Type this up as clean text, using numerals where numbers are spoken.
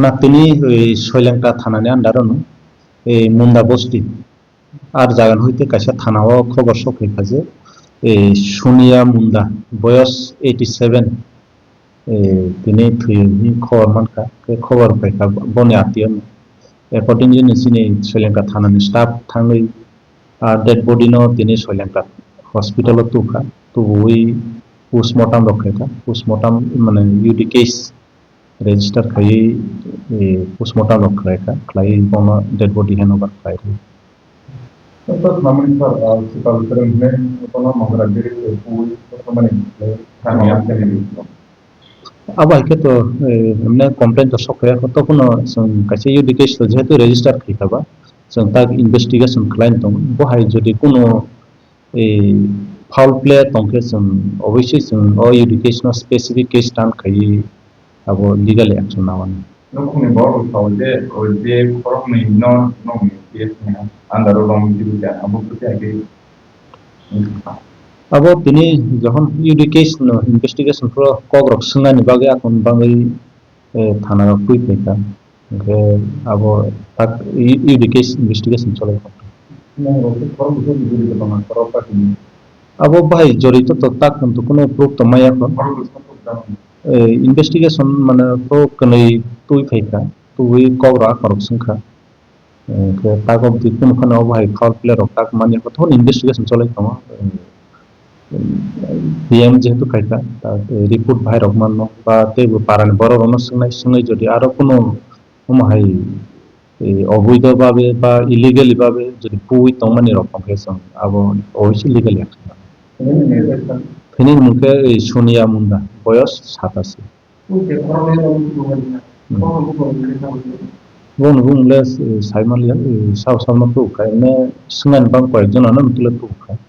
না তিনি ওই শ্রীলঙ্কা থানানি আন্ডারনো এই মুন্দা বস্তি আর জাগান হইতে কাইসা থানাও খবর সফাইখা যে এই সোনিয়া মুন্দা বয়স 87 তিনি থুইনি খবর মানখা খবর পাইখা বনে আত্মীয় একর্ডিং जिनि सिनि श्रीलंका थानानि स्टाफ थाङै डेड बडी नो তিনি श्रीलंका हॉस्पिटल तुखा तो वही पोस्टमार्टम रखेगा पोस्टमार्टम माने यूडी केस रेजिस्टर खाई पोस्टमार्टम रखेगा खाई बोना डेड बडी हैंडओवर खाई तो नामनी सर सिपाल तरह में अपना मगरा गिरी पूरी तो माने थाना के लिए अब आके तो हमने कंप्लेंट तो सकया तो कोनो कासे यूडी केस तो जेहेतु रेजिस्टर खाइखाबा जों ताक इन्वेस्टिगेशन खालायनो दं बहाय जुदि कोनो फाउल प्ले तंके जों अवश्य जों अ एडुकेशनल स्पेसिफिक केस टान खाई अब लीगल एक्शन नावानी नखुनि बरो सावजे ओजे खरमनि नो केस ने अंडर लंग दिबा अब तो आगे अब তিনি যখন এডুকেশন ইনভেস্টিগেশন ফর কগ্রক সংগানি বাগে এখন বাঙাই থানা কুই পেকা अब তাক এডুকেশন ইনভেস্টিগেশন চলে अब ভাই জড়িত তো তাক কিন্তু কোনো প্রুফ তো মাই এখন ইনভেস্টিগেশন মানে তো কनै তুই ফাইকা তুই কগ্রা করক সংখা তাক অবধি কোনখানে ভাই ফাউল প্লেয়ার তাক মানে তখন ইনভেস্টিগেশন চলে কমা PM যেহেতু খাইকা রিপোর্ট ভাই রহমান বা তেবো পারানি বড় রনসংনাই সঙ্গে যদি আরো কোনো হাই অবৈধভাবে বা ইলিগালি ভাবে যদি পুই তমানি রকম হেসং আবো অবশ্যই লিগাল অ্যাকশন ফিনির মুখে এই সোনিয়া মুন্দা বয়স 87 বন বুংলে সাইমালিয়া সাউ সালমান তো খাইনে সুনান বাং কয়েকজন আনন্দ তুলে তো খায়